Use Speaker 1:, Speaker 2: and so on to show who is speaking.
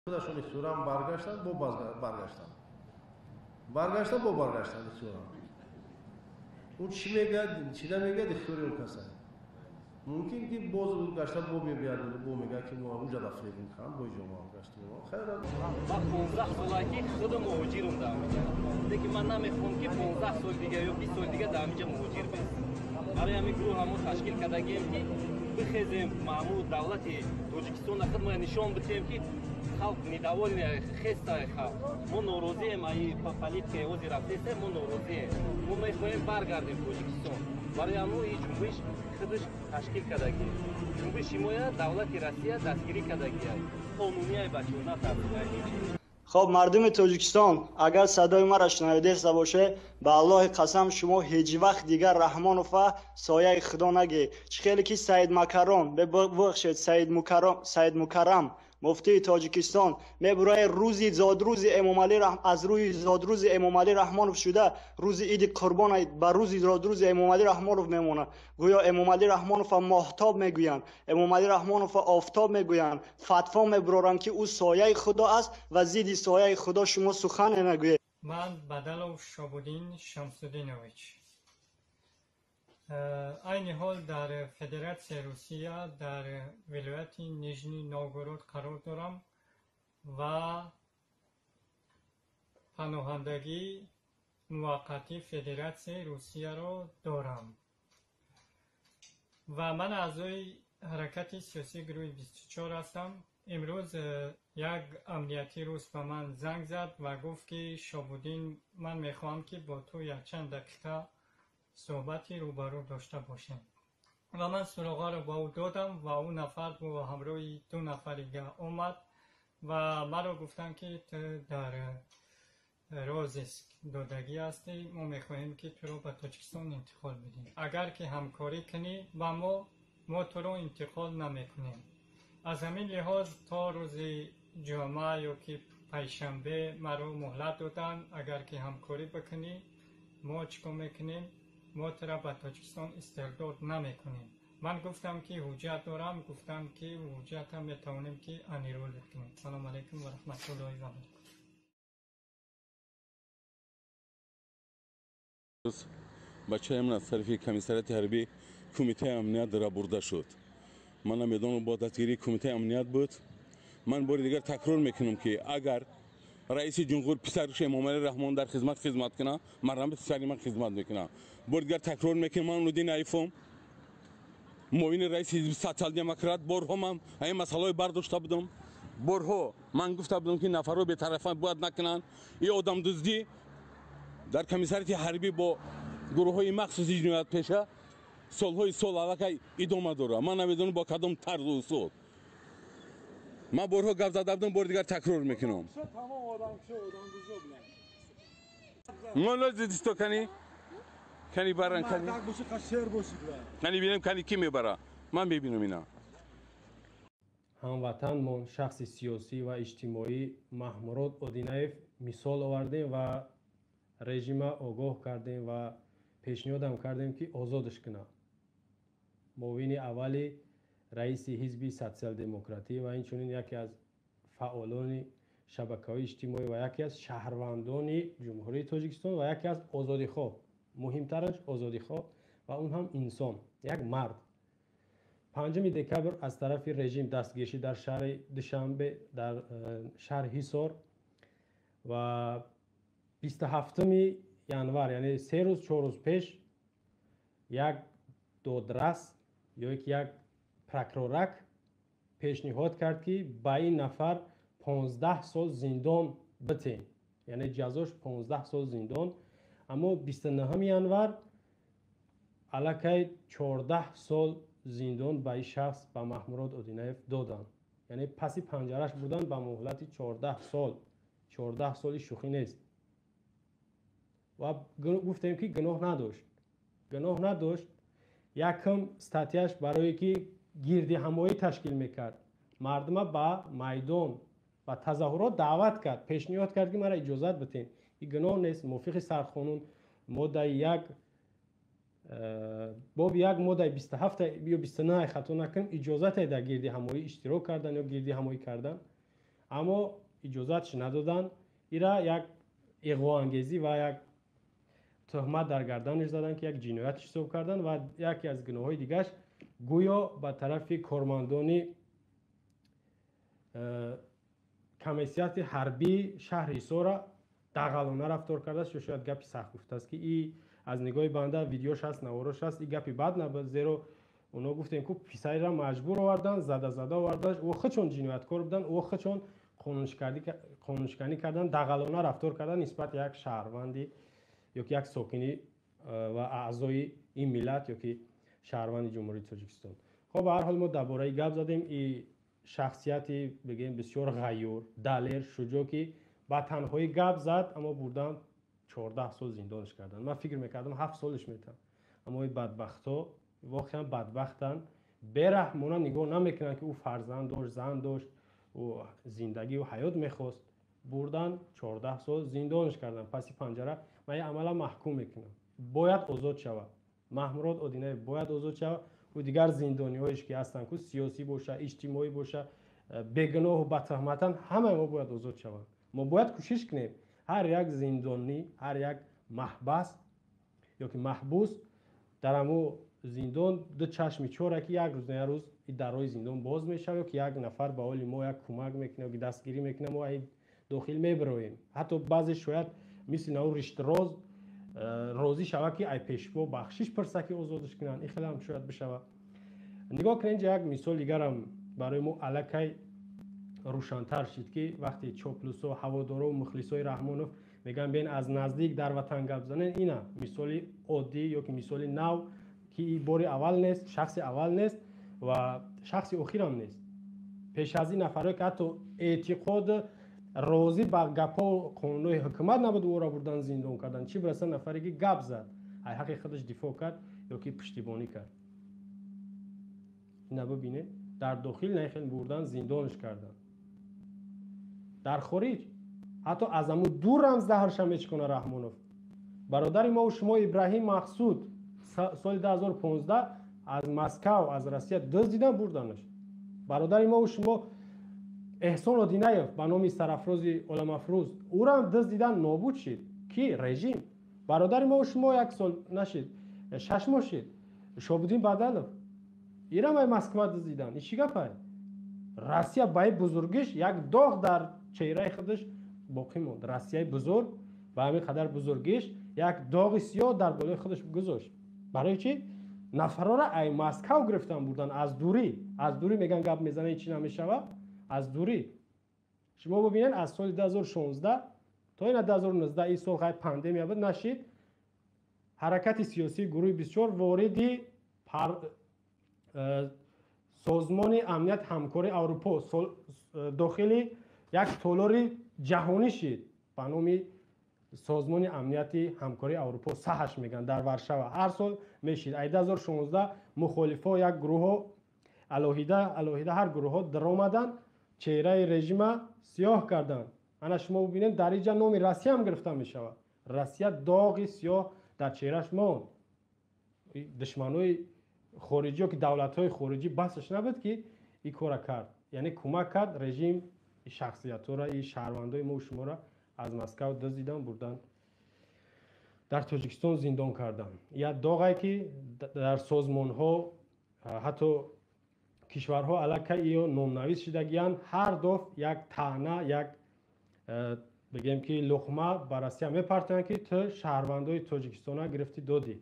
Speaker 1: خودشون سوران برگشتن با برگشتن برگشتن با برگشتن سوران اون چی میگه چی نمیگه دکتری اون کسا ممکن که باز گشتن با میبیاد با میگه که ما اونجا دفعه میکنم با جمعه گشتیم خیر
Speaker 2: من 15 سالگی خودم مهاجرم در اینجا دیگه من نمیخوام که 15 سال دیگه یا 20 سال دیگه در اینجا مهاجر بشم برای همین گروه همون تشکیل کردیم که بخیزیم معمول دولت تاجیکستان خود ما نشان بدیم که خلق نداوری خسته خلق ما ناراضی ای پلیت که وزیر رفته ما ناراضی ما میخوایم برگردیم تاجیکستان برای همون این جنبش خودش تشکیل کردگی جنبش حمایت دولت روسیه دستگیری کردگی قانونی بچه‌ها نه تفسیر.
Speaker 3: خب مردم تاجیکستان اگر صدای ما را شنیده باشه به الله قسم شما هیچ وقت دیگر رحمانوف سایه خدا نگی خیلی که سید مکرم ببخشید سید مکرم مفتی تاجیکستان میبره روزی زادروز امام علی از روی زادروز امام علی رحمانوف شده روز عید قربان بر روزی زادروز امام علی رحمانوف میمونه گویا امام علی رحمانوف ماهتاب میگویند امام علی رحمانوف آفتاب میگویند فتوا میبرند که او سایه خدا است و زید سایه خدا شما سخن نگویید.
Speaker 4: من بدلو شابودین شمسودینویچ این حال در فدراسیون روسیه در ولایت نیژنی نوگورود قرار دارم و پناهندگی موقتی فدراسیون روسیه را دارم و من اعضای حرکت سیاسی گروه 24 هستم. امروز یک امنیتی روس به من زنگ زد و گفت که شابودین من میخواهم که با تو یک چند دقیقه صحبتی روبرو داشته باشیم و من سراغ رو با او دادم و اون نفر با همراه 2 نفر دیگه اومد و مرا گفتن که تو در راز دادگی هستی ما میخواهیم که تو رو به تاجیکستان انتقال بدیم اگر که همکاری کنی با ما تو رو انتقال نمیکنیم. از همین لحاظ تا روز جمعه یا که پنجشنبه مرا مهلت دادن اگر که همکاری بکنی ما چیکار میکنیم ما ترا به تاجیکستان استرداد نمیکنیم. من گفتم که حجت دارم گفتم که حجت هم میتونیم که انیرول کنیم. سلام علیکم و رحمت الله و برکاته.
Speaker 5: بچه من از طرف کمیسریت حربی کمیته امنیت را برده شد. من میدونم با دستگیری کمیته امنیت بود. من بار دیگر تکرار میکنم که اگر رئیس جمهور پسرش امام علی رحمان در خدمت کنه من پسری من خدمت میکنم. بار دیگر تکرار میکنم من نودین عیفم معاون رئیس حزب سوسیال دموکرات بارها من این مسئله برداشته بودم بارها من گفته بودم که نفرها به طرفان باید نکنن این آدم دزدی در کمیسریت حربی با گروه های مخصوصی جنایت پیشه سالهای سال علاقه ادامه داره. من نمیدونم با کدام طرز و اصول من بارها گپ زده بودم بار دیگر تکرار میکنم. من لازم تو کنی برن کنی ببینم کنی کی میبره من ببینم اینا.
Speaker 6: هموطنمان شخص سیاسی و اجتماعی محمود اودینایف مثال آوردیم و رژیم آگاه کردیم و پیشنهاد کردیم که آزادش کنه. معاون اولی رئیس حزب سوسیال دموکراتی و اینچنین یکی از فعالان شبکه‌های اجتماعی و یکی از شهروندان جمهوری تاجیکستان و یکی از آزادیخواه مهمترش آزادیخواه و اون هم انسان یک مرد 5 دکبر از طرف رژیم دستگیری در شهر دوشنبه در شهر حصار و 27 ینور یعنی 3 روز 4 روز پیش یک دادرس یا یک پروکورور پیشنهاد کرد که با این نفر 15 سال زندان بده یعنی جزاش 15 سال زندان اما 29 ینور علاکه 14 سال زندان به این شخص به محمود اودینایف دادن یعنی پسی پنجرش بودن به مهلت 14 سال شوخی نیست و گفتیم که گناه نداشت یکم استاتیاش برای که گردی همایی تشکیل میکرد مردم با میدان و تظاهرات دعوت کرد پیشنهاد کرد که مرا اجازت بدین این گناه نیست موافق سرقانون ماده یک باب یک ماده 27 یا 29 خطا نکنم اجازت در گردی همایی اشتراک کردن یا گردی همایی کردن اما اجازتش ندادن. ایرا یک اغواانگیزی و یک تهمت در گردنش زدن که یک جنایت ارتکاب کردن و یکی از گناههای دیگرش گویا به طرف کارمندان کمیسیت حربی شهر ایسورا دغلانه رفتار کرده است. شاید گپی سخت گفته است که این از نگاه بنده ویدیوش هست، نواراش هست، این گپی بد نبود، زیرا اونا گفتن که پسری را مجبور آوردن، زده آوردن، او خودشون جنایتکار بودن، او خودشون قانونشکنی کردن، دغلانه رفتار کردن نسبت یک شهروندی یا که یک ساکنی و اعضای این ملت یا که شهروند جمهوری تاجیکستان. خب به هر حال ما درباره گپ زدیم. این شخصیتی بگیم بسیار غیور، دلیر، شجاع که با تنهایی گپ زد اما بردن 14 سال زندانش کردن. من فکر میکردم 7 سالش میتن، اما این بدبختا واقعا بدبختن، برحمانه نگاه نمیکنن که او فرزند داشت، زن داشت، او زندگی و حیات میخواست، بردن 14 سال زندانش کردن. پس پنجره من عملا محکوم میکنم باید آزاد شود. محمود اودینایف باید آزاد شود و دیگر زندانی‌هایش که هستن که سیاسی باشه، اجتماعی باشه، بیگناه و بدتهمتن، همه ما باید آزاد شوند. ما باید کوشش کنیم هر یک زندانی، هر یک محبس یا که محبوس در همو زندان دو چشم چوره که یک روز نه یک روز این درهای زندان باز میشه که یک نفر به حال ما یک کمک میکنه که دستگیری میکنه، ما این داخل میبرویم. حتی بعضی شاید مثل نو رشت راضی شوه که ای پیشوا بخشش پرسه که آزادش کنن. این خیلی هم شاید بشوه. نگاه کنید یک مثال دیگر هم برای ما الکی روشن‌تر شد که وقتی چاپلوسا و هوادارا و مخلصای رحمانوف میگن بین از نزدیک در وطن گپ زنن، اینا مثال عادی یا که مثال نو که این بار اول نیست، شخص اول نیست و شخص آخر هم نیست. پیش از این نفرایی که حتی اعتقاد راضی با گپا و قانونهای حکومت نبود او را بردن زندان کردن، چی برسه نفری که گپ زد ای حق خودش دفاع کرد یا که پشتیبانی کرد. اینا ببینید در داخل نیخیل بردن زندانش کردن، در خارج حتی از امو دور هم زهرش هم کنه. رحمانوف برادر ما و شما ابراهیم مقصود سال 2015 از مسکو از روسیه دزدیدن بردنش. برادر ما و شما احسان اودینایف به نام سرافراز علم افروز او را هم دزدیدن نابود شد کی رژیم. برادر ما و شما یک سال نشد 6 ماه شد شابودین بدلوف ایران ما مسکو دزدیدن. این چی گپه؟ روسیه با بزرگیش یک داغ در چهره خودش باقی موند. روسیه بزرگ با همین قدر بزرگیش یک داغ سیاه در بالای خودش گذاشت. برای چی؟ نفرا را ای مسکو گرفتن بردن از دوری میگن گپ میزنه چی نمیشوه از دوری. شما ببینید از سال 2016 تا این 2019 این سال خیلی پاندمی بود نشید حرکت سیاسی گروه 24 واردی سازمان امنیت همکاری اروپا داخلی یک تالار جهانی شد به نام سازمان امنیت همکاری اروپا سهش میگن در ورشوا هر سال میشید. 2016 مخالفا یک گروه علاهیده هر گروه در آمدن چهره رژیم سیاه کردن. انا شما ببینید در اینجا نام روسیه هم گرفته میشود. روسیه داغ سیاه در چهرهش ماند. دشمنای خارجی که دولت‌های خارجی بسش نبود که این کار کرد، یعنی کمک کرد رژیم شخصیت‌ها را این شهروندای ما و شما را از مسکو دزدیدن بردن در تاجیکستان زندان کردن. یا داغی که در سازمان‌ها حتی کشورها علاقه یا نامنویس شدگیان هر دفعه یک طعنه یک بگیم که لقمه بر روسیه میپرتن که تو شهروندای تاجیکستان گرفتی دادی.